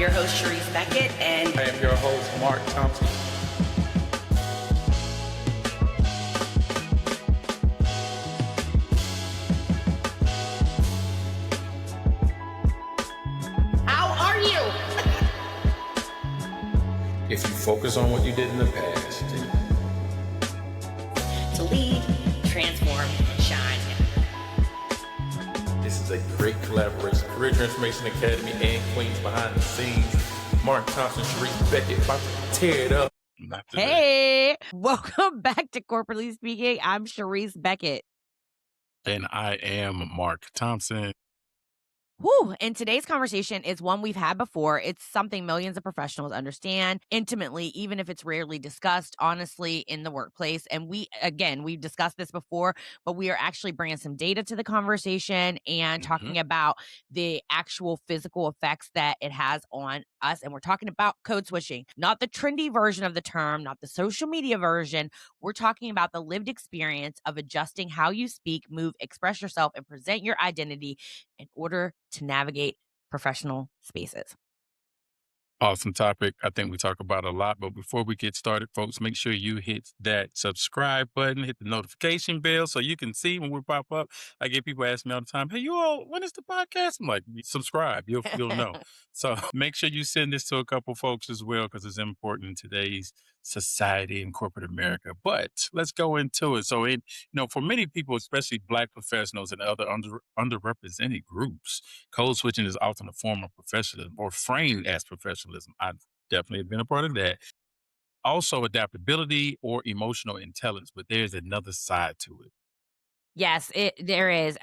your host, Charise Beckett, and I am your host, Mark Thompson. how are you? If you focus on what you did in the past, To lead, transform, and shine. this is a great collaboration. Career Transformation Academy and Queens behind the scenes. Mark Thompson, Charise Beckett, about to tear it up. Not today. Hey, welcome back to Corporately Speaking. I'm Charise Beckett. And I am Mark Thompson. Whew. And today's conversation is one we've had before. It's something millions of professionals understand intimately, even if it's rarely discussed, honestly, in the workplace. And we've discussed this before, but we are actually bringing some data to the conversation and talking about the actual physical effects that it has on us. And we're talking about code switching, not the trendy version of the term, not the social media version. We're talking about the lived experience of adjusting how you speak, move, express yourself, and present your identity in order to navigate professional spaces. Awesome topic. I think we talk about a lot, but before we get started, folks, make sure you hit that subscribe button, hit the notification bell so you can see when we pop up. I get people asking me all the time, hey, you all, when is the podcast? I'm like, subscribe, you'll know. So make sure you send this to a couple folks as well, because it's important in today's society and corporate America. But let's go into it. So, for many people, especially Black professionals and other underrepresented groups, code switching is often a form of professionalism or framed as professionalism. I've definitely been a part of that. Also, adaptability or emotional intelligence, but there's another side to it. Yes, there is.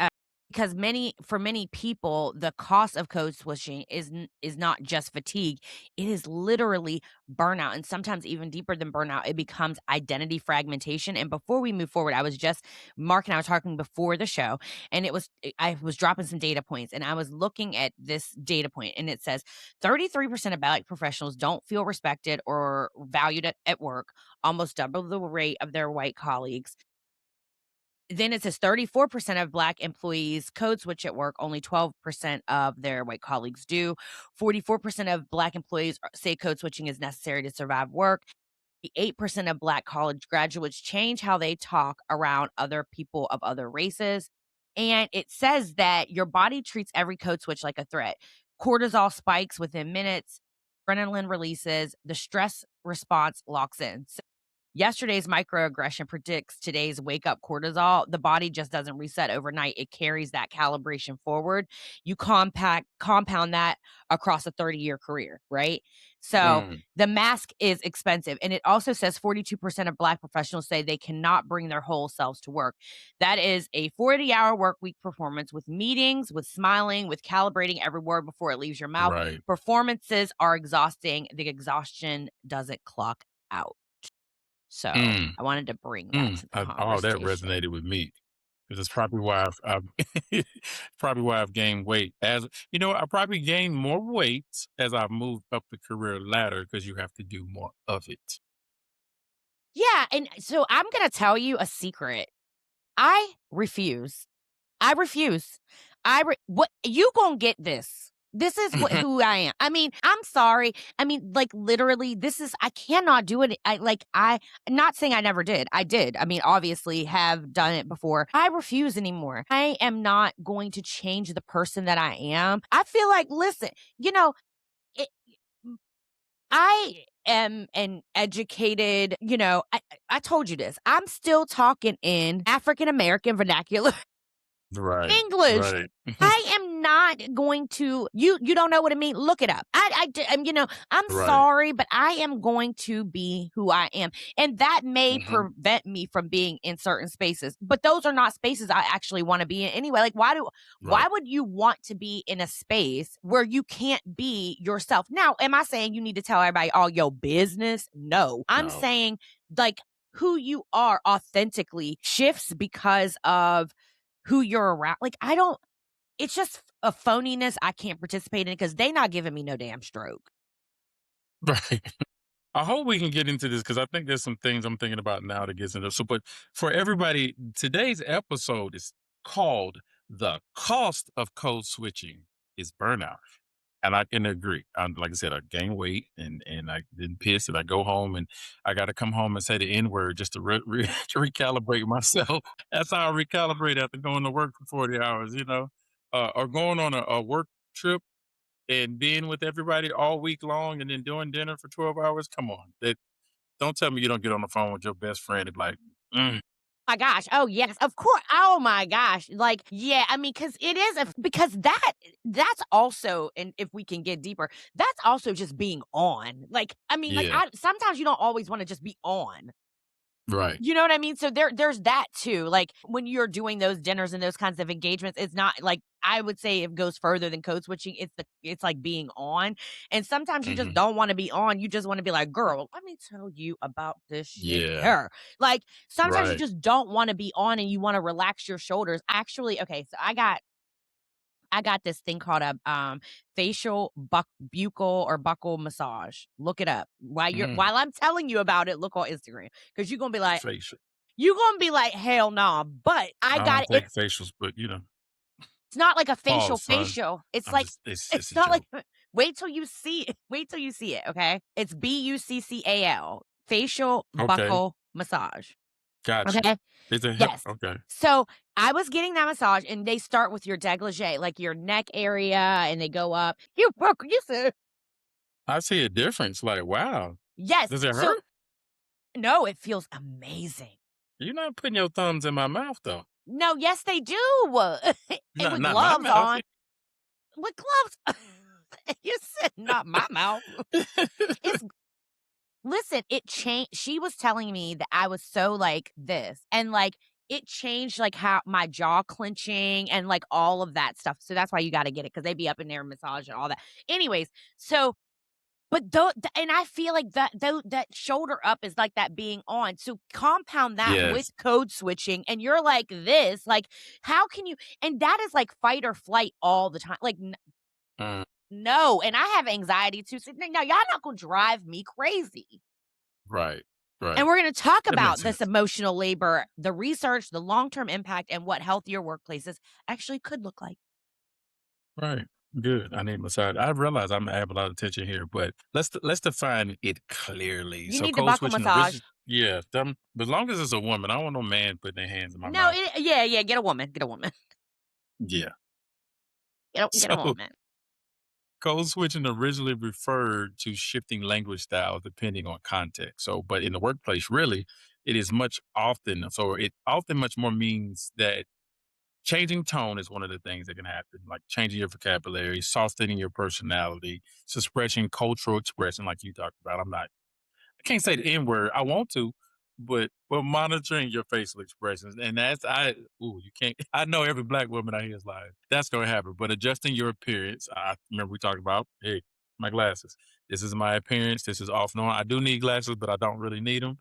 Because for many people, the cost of code switching is not just fatigue. It is literally burnout. And sometimes even deeper than burnout, it becomes identity fragmentation. And before we move forward, Mark and I were talking before the show, and I was dropping some data points, and I was looking at this data point, and it says 33% of Black professionals don't feel respected or valued at work, almost double the rate of their white colleagues. Then it says 34% of Black employees code switch at work. Only 12% of their white colleagues do. 44% of Black employees say code switching is necessary to survive work. 8% of Black college graduates change how they talk around other people of other races. And it says that your body treats every code switch like a threat. Cortisol spikes within minutes. Adrenaline releases. The stress response locks in. Yesterday's microaggression predicts today's wake-up cortisol. The body just doesn't reset overnight. It carries that calibration forward. You compound that across a 30-year career, right? So the mask is expensive. And it also says 42% of Black professionals say they cannot bring their whole selves to work. That is a 40-hour work week performance with meetings, with smiling, with calibrating every word before it leaves your mouth. Right. Performances are exhausting. The exhaustion doesn't clock out. So I wanted to bring that to the conversation. That resonated with me, because it's probably why I've gained weight. As you know, I probably gained more weight as I've moved up the career ladder, because you have to do more of it. Yeah, and so I'm gonna tell you a secret. I refuse. What you gonna get this? This is who I am. I mean, I'm sorry. I mean, like, literally, I cannot do it. I'm not saying I never did. I did. I mean, obviously have done it before. I refuse anymore. I am not going to change the person that I am. I feel like, listen, I am an educated, I told you this. I'm still talking in African American vernacular. Right. English. Right. I am not going to. You don't know what I mean. Look it up. I'm Right. sorry, but I am going to be who I am, and that may prevent me from being in certain spaces. But those are not spaces I actually want to be in anyway. Like, why would you want to be in a space where you can't be yourself? Now, am I saying you need to tell everybody all your business? No, I'm saying, like, who you are authentically shifts because of who you're around. Like, it's just a phoniness I can't participate in, because they not giving me no damn stroke. Right. I hope we can get into this, because I think there's some things I'm thinking about now to get into. So, but for everybody, today's episode is called "The Cost of Code Switching is Burnout." And I can agree. Like I said, I gained weight and I didn't piss, and I go home and I got to come home and say the N word just to to recalibrate myself. That's how I recalibrate after going to work for 40 hours, or going on a work trip and being with everybody all week long and then doing dinner for 12 hours. Come on. Don't tell me you don't get on the phone with your best friend and be like, mm, My gosh. Oh, yes, of course. Oh my gosh. Like, yeah, I mean, because it is because that's also, and if we can get deeper, that's also just being on. Like, I mean, like, yeah, I sometimes you don't always want to just be on. right. You know what I mean? So there's that too. Like when you're doing those dinners and those kinds of engagements, it's not like I would say it goes further than code switching. It's like being on. And sometimes you just Hmm. don't want to be on. You just want to be like, girl, let me tell you about this shit Yeah, here. Like sometimes you right. just don't want to be on and you want to relax your shoulders. Actually, okay, so I got this thing called a facial buccal or buckle massage. Look it up. Mm, While I'm telling you about it, look on Instagram. Because you're gonna be like, facial. "Hell no," but I I got don't it. take facials, but It's not like a facial pause, son. facial. It's I'm like just it's it's a not like joke. wait till you see it. Wait till you see it, okay? It's Buccal, facial Okay, buckle massage, got you. okay? Is it Yes. okay? So, I was getting that massage, and they start with your dégagé, like your neck area, and they go up. You said I see a difference. Like, wow. yes. Does it So hurt? no, it feels amazing. You're not putting your thumbs in my mouth though. No, yes, they do. And with Not my gloves mouth. on. With gloves you said, "Not my mouth." It's listen, it changed she was telling me that I was so like this, and, like, it changed, like, how my jaw clenching and, like, all of that stuff, so that's why you gotta get it because they be up in there and massage and all that. Anyways, so but though and I feel like that shoulder up is like that being on, so compound that with Yes. code switching, and you're like this, like, how can you and that is like fight or flight all the time, like, Mm, no, and I have anxiety too, so no, y'all not gonna drive me crazy. right. And Right. we're gonna talk That makes about this sense. emotional labor, the research, the long-term impact, and what healthier workplaces actually could look like. Right. Good. I need massage. I realize I'm adding a lot of attention here, but let's define it clearly. You So need the code buckle switching massage. original. Yeah. But as long as it's a woman, I don't want no man putting their hands in my No, mouth. yeah, get a woman, Yeah. get a So woman. code switching originally referred to shifting language styles depending on context. So, but in the workplace, really, it is much often. So, it often much more means that changing tone is one of the things that can happen, like changing your vocabulary, softening your personality, suppressing cultural expression, like you talked about. I can't say the N word. I want to, but monitoring your facial expressions, and you can't. I know every black woman out here is like that's going to happen, but adjusting your appearance. I remember we talked about, hey, my glasses. This is my appearance. This is off and on. I do need glasses, but I don't really need them.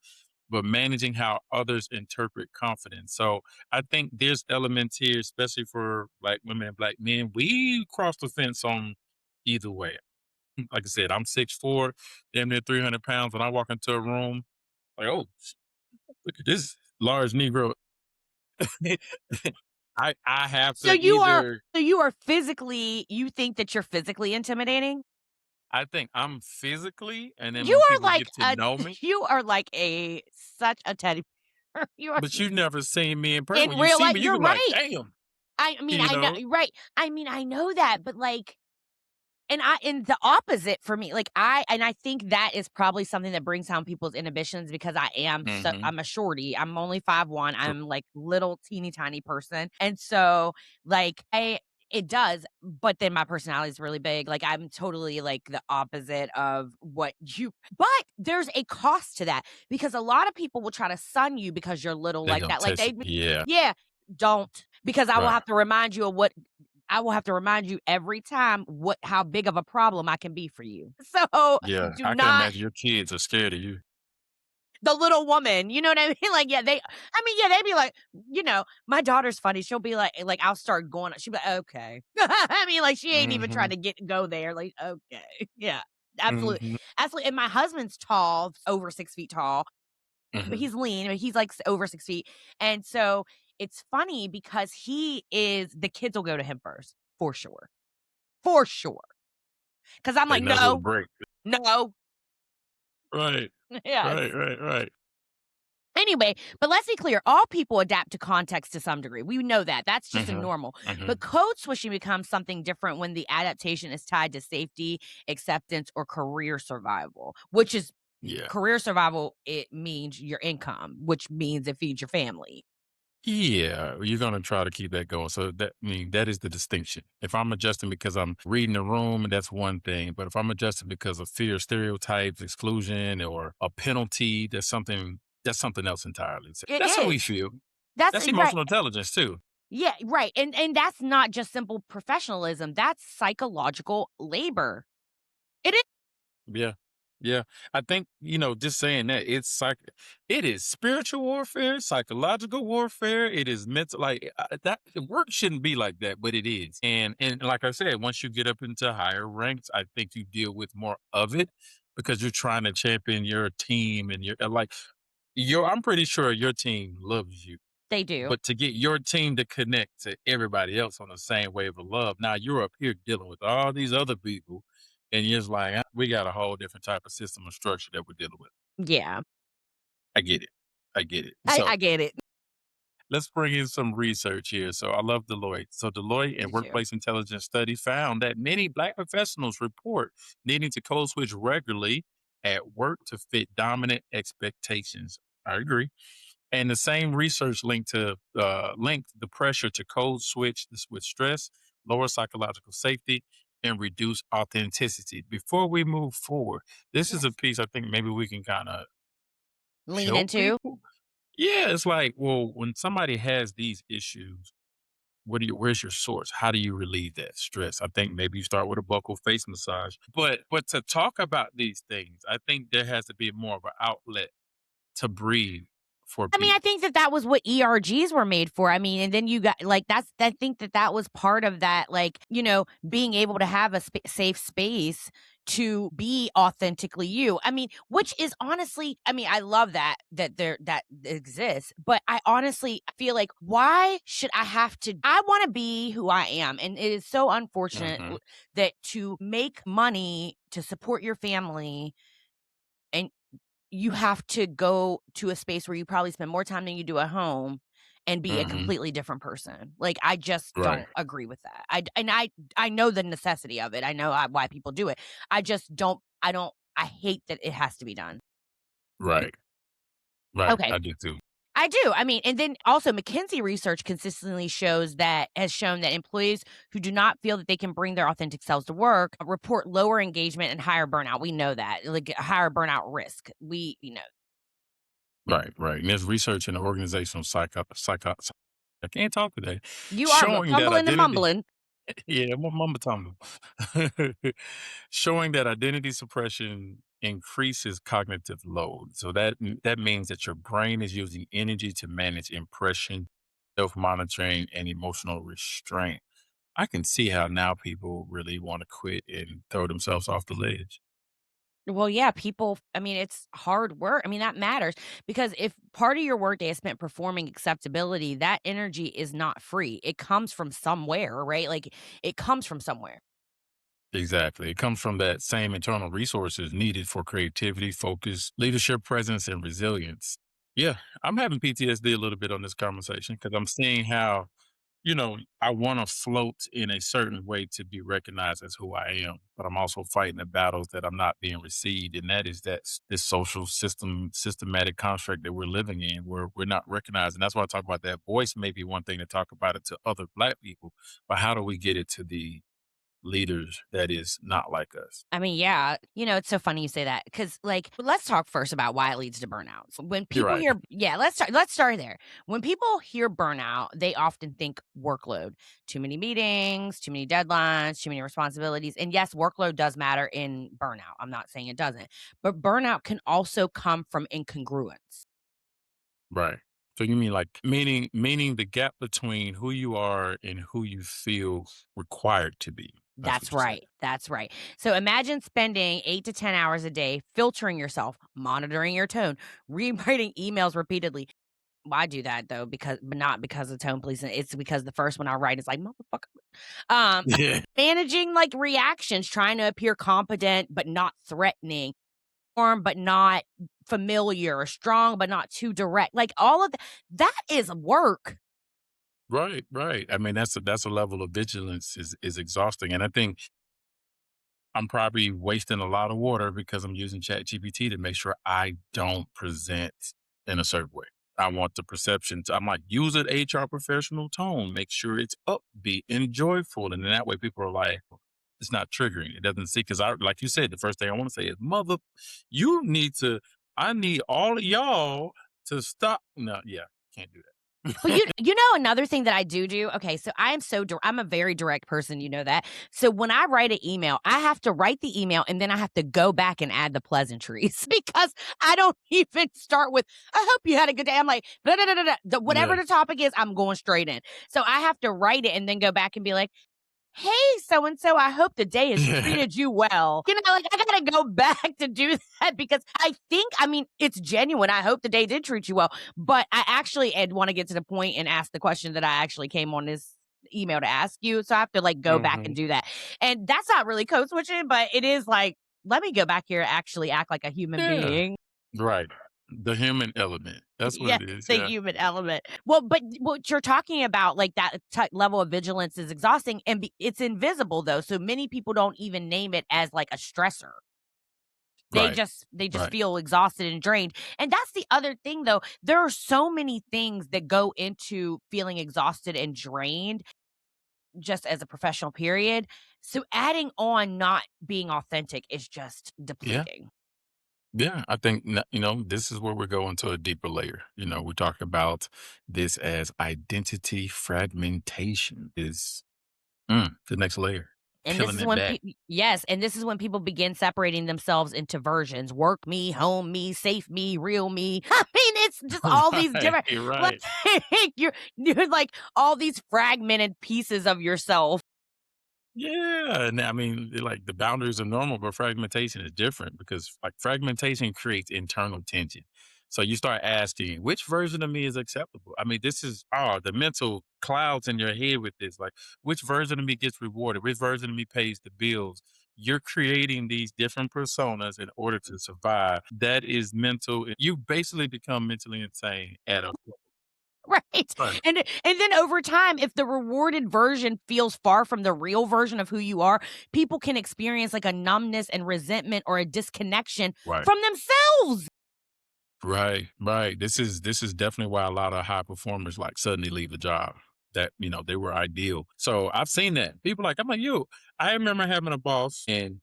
But managing how others interpret confidence. So I think there's elements here, especially for black women and black men. We cross the fence on either way. Like I said, I'm 6'4", damn near 300 pounds. When I walk into a room, like, oh, look at this large Negro. I have So to either. you are physically you think that you're physically intimidating? I think I'm physically, and then You when are people like get to know me, you are like a such a teddy bear. You are but you've never seen me in person. in When you real see life. me, you You're can be like, right. damn, I mean, you I know know. right. I mean, I know that, but like and the opposite for me, like I think that is probably something that brings down people's inhibitions because Hmm. I'm a shorty. I'm only 5'1". I'm like little teeny tiny person. And so like it does, but then my personality is really big. Like I'm totally like the opposite of what you but there's a cost to that because a lot of people will try to sun you because you're little They like gonna that. Like test you. Yeah, yeah, don't because right. I will have to remind you every time how big of a problem I can be for you. So, Yeah, do I can not imagine your kids are scared of you. the little woman, you know what I mean? Like, yeah, they'd be like, my daughter's funny. She'll be like, I'll start going, she'll be like, okay. I mean, like, she ain't even Hmm. trying to go there. Like, okay. Yeah, absolutely. Hmm. Absolutely. And my husband's tall, over 6 feet tall, but Hmm. he's lean, but he's like over 6 feet. And so it's funny because the kids will go to him first, for sure. For sure. Because I'm like, Take nice little no, break. no. Right. Yes. Right. Anyway, but let's be clear, all people adapt to context to some degree. We know that. That's just a Mhm. normal. But Mhm. code switching becomes something different when the adaptation is tied to safety, acceptance, or career survival, which is Yeah. career survival. It means your income, which means it feeds your family. Yeah, you're gonna try to keep that going. So that is the distinction. If I'm adjusting because I'm reading the room, that's one thing. But if I'm adjusting because of fear, stereotypes, exclusion, or a penalty, that's something else entirely. So It that's how we is. feel. That's That's right. emotional intelligence too. Yeah, right. And that's not just simple professionalism. That's psychological labor. It is. Yeah. Yeah. I think, just saying that it is spiritual warfare, psychological warfare. It is mental, like that work shouldn't be like that, but it is. And like I said, once you get up into higher ranks, I think you deal with more of it because you're trying to champion your team and I'm pretty sure your team loves you. They do. But to get your team to connect to everybody else on the same wave of love, now you're up here dealing with all these other people, and you're just like, we got a whole different type of system and structure that we're dealing with. Yeah. I get it. I get it. I So get it. let's bring in some research here. So I love Deloitte. So Deloitte and Me too. Workplace Intelligence Study found that many Black professionals report needing to code switch regularly at work to fit dominant expectations. I agree. And the same research linked the pressure to code switch this with stress, lower psychological safety, and reduce authenticity. Before we move forward, this is a Yes. piece I think maybe we can kind of Lean help into. people. Yeah, it's like, well, when somebody has these issues, where's your source? How do you relieve that stress? I think maybe you start with a buccal face massage. But to talk about these things, I think there has to be more of an outlet to breathe for I mean, I people. think that was what ERGs were made for. I mean, and then you got like I think that was part of that, like, being able to have a safe space to be authentically you. I mean, which is honestly, I mean, I love that exists, but I honestly feel like, why should I have to? I want to be who I am, and it is so unfortunate Mhm. that to make money to support your family, and you have to go to a space where you probably spend more time than you do at home and be a Mhm. completely different person. Like, I just Right. don't agree with that. I know the necessity of it. I know why people do it. I hate that it has to be done. Right. Right. Okay. I do too. I do. I mean, and then also McKinsey research consistently has shown that employees who do not feel that they can bring their authentic selves to work report lower engagement and higher burnout. We know that, like, higher burnout risk. Right. And there's research in the organizational I can't talk today, You are showing that fumbling and identity mumbling. yeah, mumbo tumble. Showing that identity suppression increases cognitive load. So that means that your brain is using energy to manage impression, self-monitoring, and emotional restraint. I can see how now people really want to quit and throw themselves off the ledge. Well, yeah, people, I mean, it's hard work. I mean, that matters, because if part of your workday is spent performing acceptability, that energy is not free. It comes from somewhere, right? Like, it comes from somewhere. Exactly. It comes from that same internal resources needed for creativity, focus, leadership presence, and resilience. Yeah, I'm having PTSD a little bit on this conversation because I'm seeing how, I want to float in a certain way to be recognized as who I am, but I'm also fighting the battles that I'm not being received. And that is this social systematic construct that we're living in where we're not recognized. And that's why I talk about that voice may be one thing to talk about it to other Black people, but how do we get it to the leaders that is not like us? I mean, yeah, it's so funny you say that, because, like, let's talk first about why it leads to burnout. So when You're people right. hear, yeah, let's start there. When people hear burnout, they often think workload, too many meetings, too many deadlines, too many responsibilities. And yes, workload does matter in burnout. I'm not saying it doesn't, but burnout can also come from incongruence. Right. So you mean like meaning the gap between who you are and who you feel required to be. That's what That's you're saying. right. That's right. So imagine spending 8 to 10 hours a day filtering yourself, monitoring your tone, rewriting emails repeatedly. Well, I do that though, but not because of tone policing. It's because the first one I write is like, motherfucker. Um, Yeah. managing like reactions, trying to appear competent but not threatening, firm but not familiar, strong but not too direct. Like all of that is work. Right, right. I mean, that's a level of vigilance is exhausting. And I think I'm probably wasting a lot of water because I'm using ChatGPT to make sure I don't present in a certain way. I want the perception to, I'm like, use an HR professional tone, make sure it's upbeat and joyful. And then that way people are like, it's not triggering. It doesn't see, because I, like you said, the first thing I want to say is, mother, you need to, I need all of y'all to stop. No, yeah, can't do But that. you know another thing that I do? Okay, so I am I'm a very direct person, you know that. So when I write an email, I have to write the email and then I have to go back and add the pleasantries because I don't even start with, "I hope you had a good day." I'm like, "Da, da, da, da, da." Whatever Yeah. the topic is, I'm going straight in. So I have to write it and then go back and be like, "Hey, so and so, I hope the day has Yeah. treated you well." You know, like I gotta go back to do that because I mean, it's genuine. I hope the day did treat you well. But I actually want to get to the point and ask the question that I actually came on this email to ask you. So I have to like go back and Hmm. do that. And that's not really code switching, but it is like, let me go back here and actually act like a human Yeah. being. Right. The human element. That's what Yeah, it is. the Yeah. human element. Well, but what you're talking about, like that level of vigilance is exhausting and it's invisible though. So many people don't even name it as like a stressor. Right. They just Right. feel exhausted and drained. And that's the other thing though. There are so many things that go into feeling exhausted and drained just as a professional period. So adding on not being authentic is just Yeah. depleting. Yeah. I think, this is where we're going to a deeper layer. We talk about this as identity fragmentation is the next layer, And this peeling is it when back. yes, and this is when people begin separating themselves into versions: work me, home me, safe me, real me. I mean, it's just all these Right. different like Right. you're like all these fragmented pieces of yourself. Yeah, and I mean, like the boundaries are normal, but fragmentation is different because like fragmentation creates internal tension. So you start asking, which version of me is acceptable? I mean, this is the mental clouds in your head with this. Like, which version of me gets rewarded? Which version of me pays the bills? You're creating these different personas in order to survive. That is mental. You basically become mentally insane at a Right. point. And then over time, if the rewarded version feels far from the real version of who you are, people can experience like a numbness and resentment or a disconnection Right. from themselves. Right, right. This is definitely why a lot of high performers like suddenly leave a job that they were ideal. So I've seen that. People like, I'm like, you. I remember having a boss and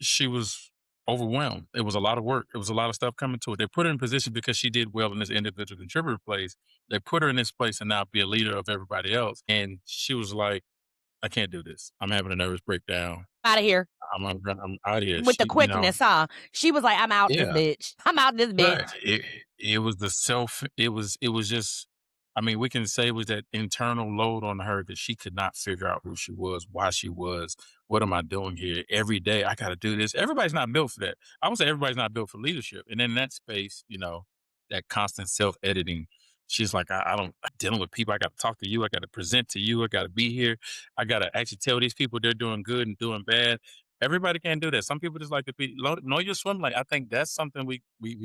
she was overwhelmed. It was a lot of work. It was a lot of stuff coming to it. They put her in position because she did well in this individual contributor place. They put her in this place and now be a leader of everybody else. And she was like, I can't do this. I'm having a nervous breakdown. Out of here I'm out of here. with the quickness, huh? She was like, "I'm out this Yeah. bitch. I'm out this Right. bitch." It was the self it was just I mean, we can say it was that internal load on her that she could not figure out who she was, why she was, what am I doing here? Every day I gotta do this. Everybody's not built for that. I would say everybody's not built for leadership. And in that space, that constant self-editing, she's like, I don't I'm dealing with people. I gotta talk to you, I gotta present to you, I gotta be here. I gotta actually tell these people they're doing good and doing bad. Everybody can't do that. Some people just like to be know your swim lane. I think that's something we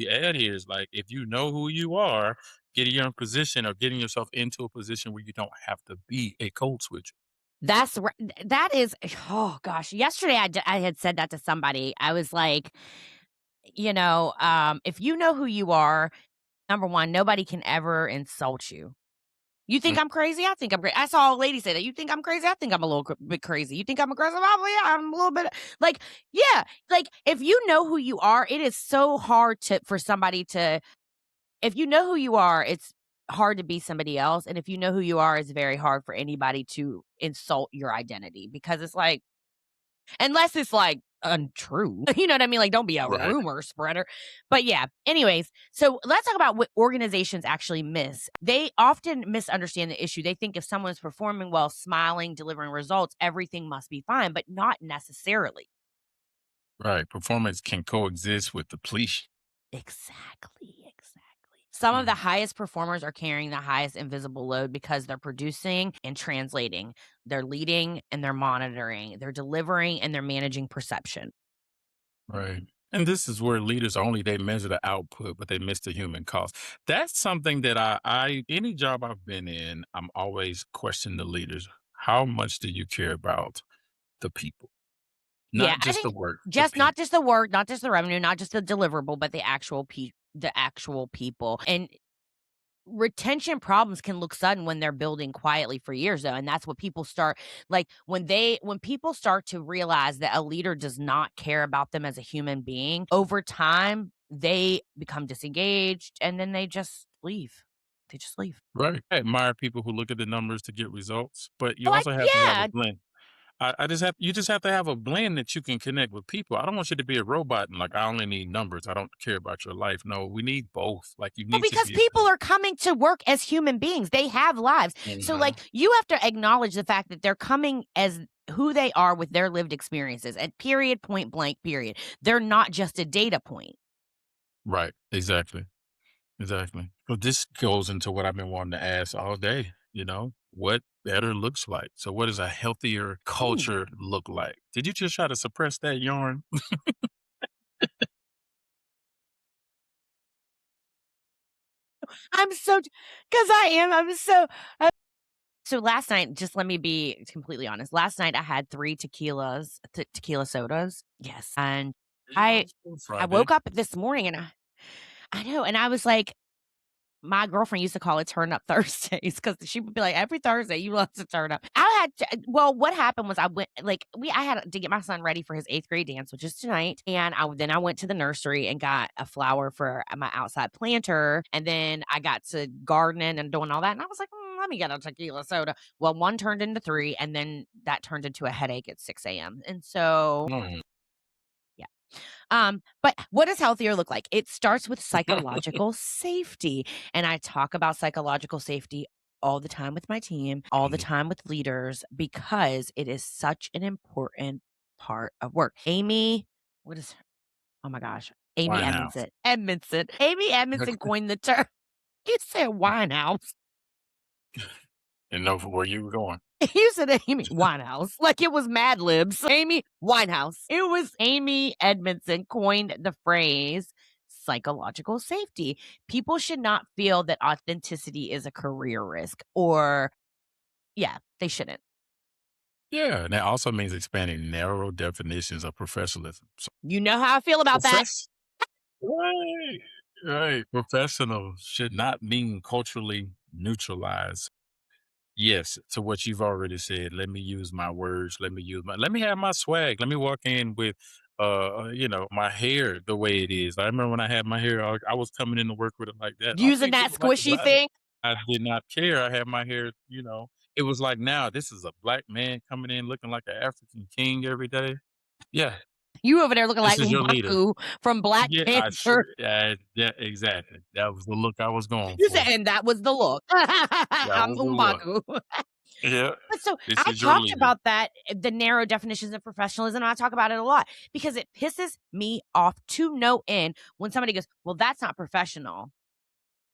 add here is like if you know who you are, getting your position or getting yourself into a position where you don't have to be a code switcher. That is oh gosh. Yesterday I had said that to somebody. I was like, if you know who you are, number 1, nobody can ever insult you. You think Mm, I'm crazy? I think I'm crazy. I saw a lady say that. You think I'm crazy? I think I'm a little bit crazy. You think I'm aggressive? Yeah, I'm a little bit like, yeah, like if you know who you are, it is so hard for somebody to, if you know who you are, it's hard to be somebody else. And if you know who you are, it's very hard for anybody to insult your identity because it's like, unless it's like untrue. You know what I mean? Like, don't be a right. rumor spreader. But yeah, anyways, so let's talk about what organizations actually miss. They often misunderstand the issue. They think if someone's performing well, smiling, delivering results, everything must be fine, but not necessarily. Right. Performance can coexist with depletion. Exactly. Some of the Mhm. highest performers are carrying the highest invisible load because they're producing and translating, they're leading and they're monitoring, they're delivering and they're managing perception. Right. And this is where leaders only they measure the output, but they miss the human cost. That's something that I any job I've been in, I'm always questioning the leaders. How much do you care about the people? Yeah, Not I just the think work, the just not people. just the work, not just the revenue, not just the deliverable, but the actual people. And retention problems can look sudden when they're building quietly for years though, and that's what people start like when people start to realize that a leader does not care about them as a human being, over time they become disengaged and then they just leave. They just leave. Right. I admire people who look at the numbers to get results, but you Oh, also have to have a yeah. blend. I just have you just have to have a blend that you can connect with people. I don't want you to be a robot and like I only need numbers. I don't care about your life. No, we need both. Like you Well, need to because be able people to. are coming to work as human beings. They have lives. So, Mhm. like, you have to acknowledge the fact that they're coming as who they are with their lived experiences at period, point blank, period. They're not just a data point. Right. Exactly. Exactly. Well, this goes into what I've been wanting to ask all day, what better looks like. So what does a healthier Ooh. culture look like? Did you just try to suppress that yarn? I'm so, because I am. I'm so. So last night, just let me be completely honest. Last night I had three tequila sodas. Yes, and I It's still I Friday. woke up this morning and I know, and I was like, my girlfriend used to call it turn up Thursdays because she would be like, every Thursday you love to turn up. Well, what happened was I had to get my son ready for his 8th grade dance, which is tonight. And then I went to the nursery and got a flower for my outside planter. And then I got to gardening and doing all that. And I was like, let me get a tequila soda. Well, one turned into three, and then that turned into a headache at 6 a.m. And so, Mm. yeah. But what does healthier look like? It starts with psychological safety. And I talk about psychological safety all the time with my team, all the Mm. time with leaders, because it is such an important part of work. What is oh my gosh. Amy Winehouse. Edmondson. Amy Edmondson coined the term. You said Winehouse. And know where you were going. You said Amy Winehouse, like it was Mad Libs. Amy Winehouse. It was Amy Edmondson coined the phrase psychological safety. People should not feel that authenticity is a career risk or, yeah, they shouldn't. Yeah, and that also means expanding narrow definitions of professionalism. So You know how I feel about that. profess right, right. Professional should not mean culturally neutralized. Yes, to what you've already said. Let me use my words. Let me have my swag. Let me walk in with, my hair the way it is. I remember when I had my hair, I was coming in to work with it like that. I Using think that people like squishy about it. thing. I did not care. I had my hair, it was like now this is a black man coming in looking like an African king every day. Yeah, You over there looking this like is your leader. M'Baku from Black Yeah, Panther. yeah, exactly. That was the look I was going You said, for. and that was the look. That I'm was the look. M'Baku. Yeah, But so this I is your talked leader. about that, the narrow definitions of professionalism. And I talk about it a lot because it pisses me off to no end when somebody goes, well, that's not professional.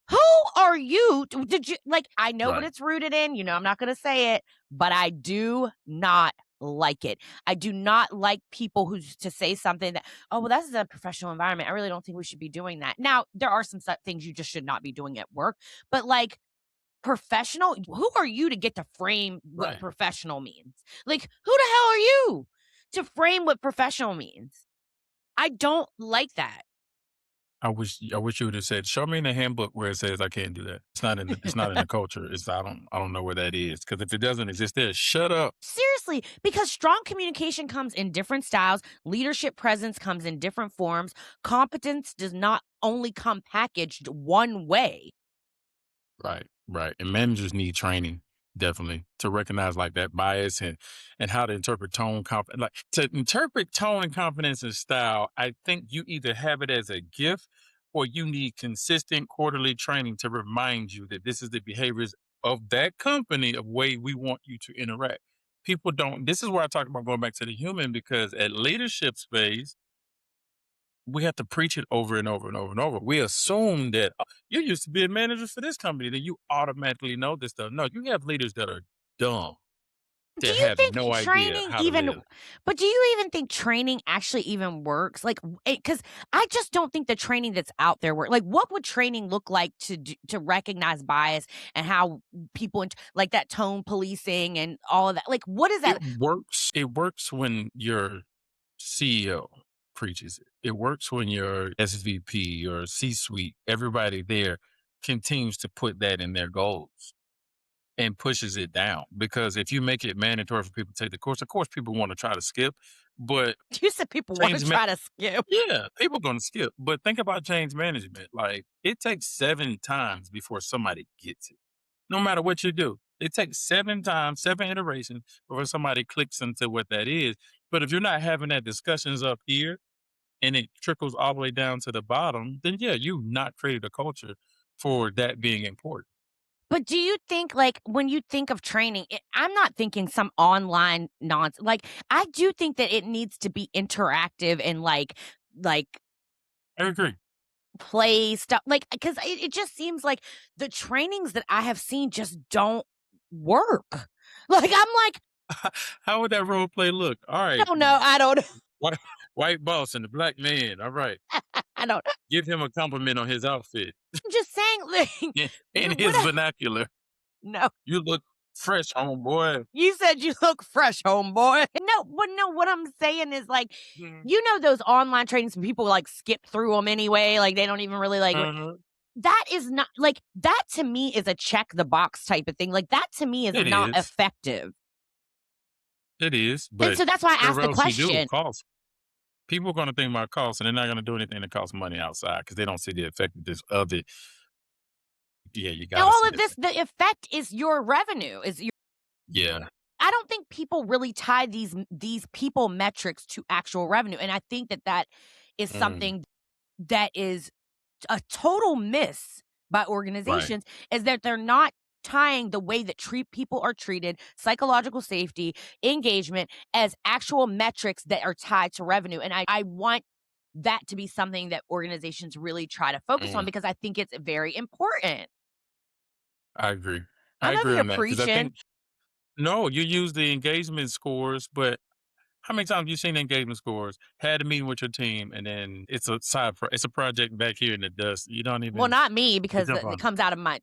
Who are you? Did you like? I know what Right. it's rooted in. I'm not going to say it, but I do not like it. I do not like people who to say something that, oh, well, that's a professional environment. I really don't think we should be doing that. Now, there are some things you just should not be doing at work, but like, professional? Who are you to get to frame what Right. professional means? Like, who the hell are you to frame what professional means? I don't like that. I wish you would have said, "Show me in the handbook where it says I can't do that." It's not in the culture. I don't know where that is because if it doesn't exist there, shut up. Seriously, because strong communication comes in different styles, leadership presence comes in different forms, competence does not only come packaged one way. Right, right. And managers need training, definitely, to recognize like that bias and how to interpret tone, like to interpret tone and confidence and style. I think you either have it as a gift or you need consistent quarterly training to remind you that this is the behaviors of that company of way we want you to interact. People don't. This is where I talk about going back to the human because at leadership space we have to preach it over and over and over and over. We assume that you used to be a manager for this company, then you automatically know this stuff. No, you have leaders that are dumb, Do that you have think no idea training how to even live. but do you even think training actually even works? Like, because I just don't think the training that's out there work. Like, what would training look like to recognize bias and how people like that tone policing and all of that? Like, what is that? It works when your CEO preaches it. It works when your SVP or C-suite, everybody there continues to put that in their goals and pushes it down. Because if you make it mandatory for people to take the course, of course people want to try to skip, but You said people want to change ma- try to skip. yeah, people going to skip. But think about change management. Like it takes 7 times before somebody gets it. No matter what you do, it takes 7 times, 7 iterations before somebody clicks into what that is. But if you're not having that discussions up here and it trickles all the way down to the bottom, then yeah, you've not created a culture for that being important. But do you think, like, when you think of training, I'm not thinking some online nonsense. Like, I do think that it needs to be interactive and like I agree. play stuff. Like, because it just seems like the trainings that I have seen just don't work. Like, I'm like, How would that role play look? All I right, don't know. I don't. white, white boss and the black man. All right, I don't. give him a compliment on his outfit I'm just saying, like, in what his vernacular. no. You look fresh, homeboy. You said you look fresh, homeboy. No, what I'm saying is like, Mhm. you know, those online trainings, people like skip through them anyway. Like they don't even really like Mhm. that is not like that to me is a check the box type of thing. Like that to me is It not is. effective. It is, And but so that's why I asked whatever the else you do question. costs. People are going to think about cost, and they're not going to do anything that costs money outside because they don't see the effectiveness of it. Yeah, you got Now to all see of it. this, the effect is your revenue. Is your Yeah, I don't think people really tie these people metrics to actual revenue. And I think that that is mm, something that is a total miss by right. organizations is that they're not tying the way that people are treated, psychological safety, engagement as actual metrics that are tied to revenue. And I want that to be something that organizations really try to focus on Mm, because I think it's very important. I agree. I I'm over agree here on that because I preaching. think no, you use the engagement scores, but how many times you seen the engagement scores? Had a meeting with your team, and then it's a it's a project back here in the dust. You don't Well, even not me you because jump it on it. comes out of my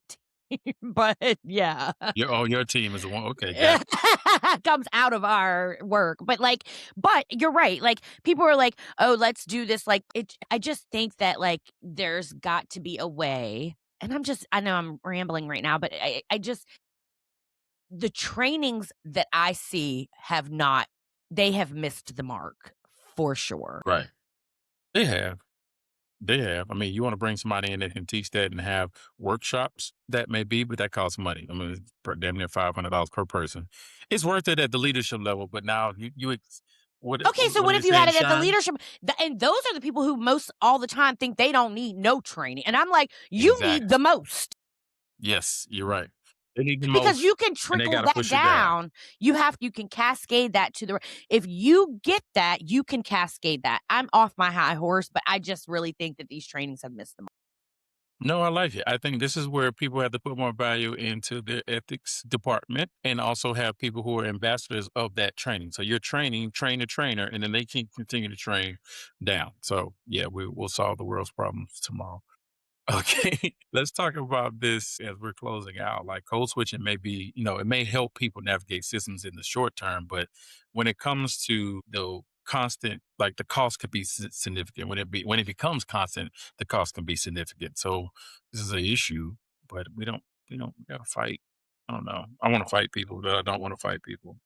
team, but yeah. Your team is the one. Okay, got it. Comes out of our work. But you're right. Like people are like, "Oh, let's do this." Like I just think that like there's got to be a way. And I know I'm rambling right now, but I just the trainings that I see they have missed the mark for sure. Right. They have. They have. I mean, you want to bring somebody in that can teach that and have workshops, that may be, but that costs money. I mean, it's damn near $500 per person. It's worth it at the leadership level, but now Okay, so what what are they if you had saying, it at the Shine? leadership? And those are the people who most all the time think they don't need no training. And I'm like, you need Exactly. the most. Yes, you're right. They need the Because most, you can and they trickle got to that push it down. down. You can cascade that to the if you get that, you can cascade that. I'm off my high horse, but I just really think that these trainings have missed the mark. No, I like it. I think this is where people have to put more value into their ethics department and also have people who are ambassadors of that training. So you're training, train the trainer, and then they can continue to train down. So yeah, we'll solve the world's problems tomorrow. Okay, let's talk about this as we're closing out. Like code switching may be, it may help people navigate systems in the short term, but when it comes to the constant, like the cost could be significant. When it becomes constant, the cost can be significant. So this is an issue, but we gotta fight. I don't know. I want to fight people, but I don't want to fight people.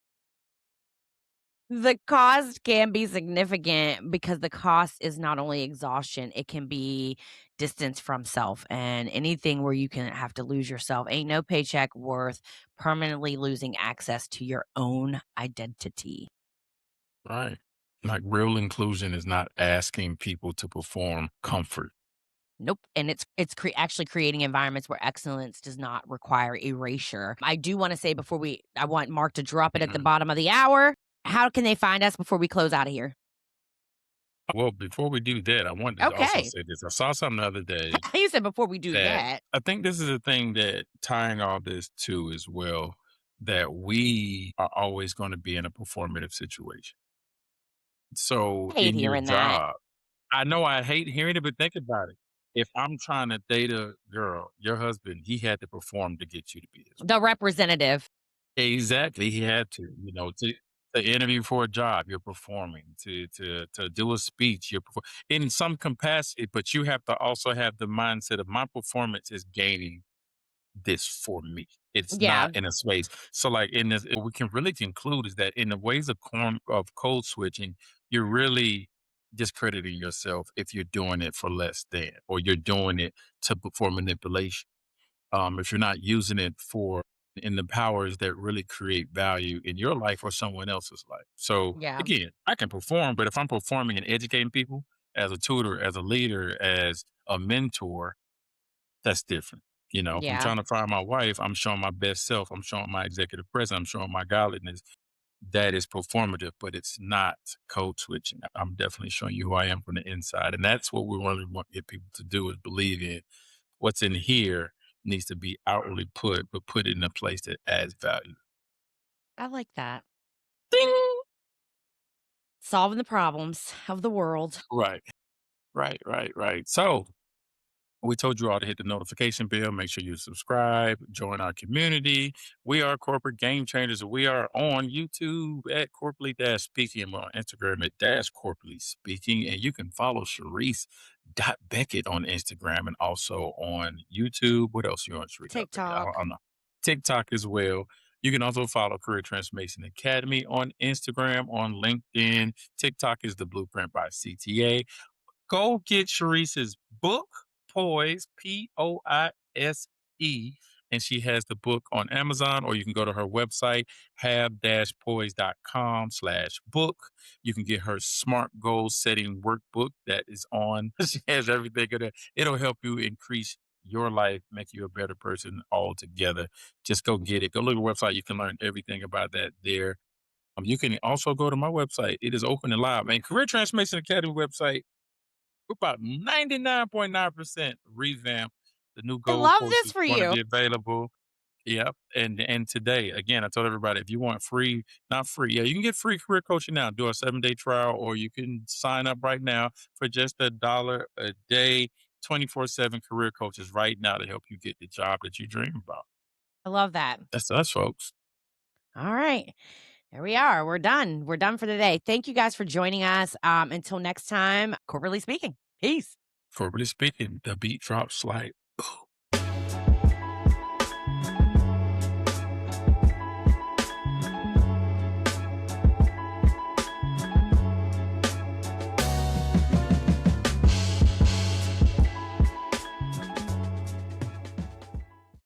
The cost can be significant because the cost is not only exhaustion, it can be distance from self. And anything where you can have to lose yourself ain't no paycheck worth permanently losing access to your own identity. Right. Like real inclusion is not asking people to perform comfort. Nope. And actually creating environments where excellence does not require erasure. I do want to say I want Mark to drop it at the Mhm. bottom of the hour. How can they find us before we close out of here? Well, before we do that, I wanted to also Okay. say this. I saw something the other day You said before we do that that. I think this is a thing that tying all this to as well, that we are always going to be in a performative situation. So I hate in your hearing that. job, I know I hate hearing it, but think about it. If I'm trying to date a girl, your husband, he had to perform to get you to be his The representative. exactly. He had to, to interview for a job, you're performing. To do a speech, you're in some capacity, but you have to also have the mindset of my performance is gaining this for me. It's Yeah. not in a space. So, like in this, what we can really conclude is that in the ways of code switching, you're really discrediting yourself if you're doing it for less than, or you're doing it for manipulation. If you're not using it for in the powers that really create value in your life or someone else's life. So Yeah. again, I can perform, but if I'm performing and educating people as a tutor, as a leader, as a mentor, that's different. If I'm Yeah. trying to find my wife, I'm showing my best self. I'm showing my executive presence. I'm showing my godliness. That is performative, but it's not code switching. I'm definitely showing you who I am from the inside. And that's what we really want to get people to do is believe in what's in here needs to be outwardly put, but put it in a place that adds value. I like that. Ding! Solving the problems of the world. Right, right. So we told you all to hit the notification bell. Make sure you subscribe, join our community. We are Corporate Game Changers. We are on YouTube at Corporately Dash Speaking. And we're on Instagram at Dash Corporately Speaking. And you can follow Charise Beckett on Instagram and also on YouTube. What else you on, Charise? Beckett? I TikTok. don't know. TikTok as well. You can also follow Career Transformation Academy on Instagram, on LinkedIn. TikTok is the Blueprint by CTA. Go get Charise's book, Poise, P.O.I.S.E. And she has the book on Amazon, or you can go to her website, have-poise.com/book. You can get her SMART goal setting workbook that is on. She has everything in it. It'll help you increase your life, make you a better person altogether. Just go get it. Go look at the website. You can learn everything about that there. You can also go to my website. It is open and live. And Career Transformation Academy website, we're about 99.9% revamped. The new I gold love course this is for going to you. be available. Yep. And today, again, I told everybody if you want free, not free, yeah, you can get free career coaching now. Do a 7-day trial, or you can sign up right now for just $1 a day, 24/7 career coaches right now to help you get the job that you dream about. I love that. That's us, folks. All right. There we are. We're done. We're done for today. Thank you guys for joining us. Until next time, corporately speaking. Peace. Corporately speaking, the beat drops slight.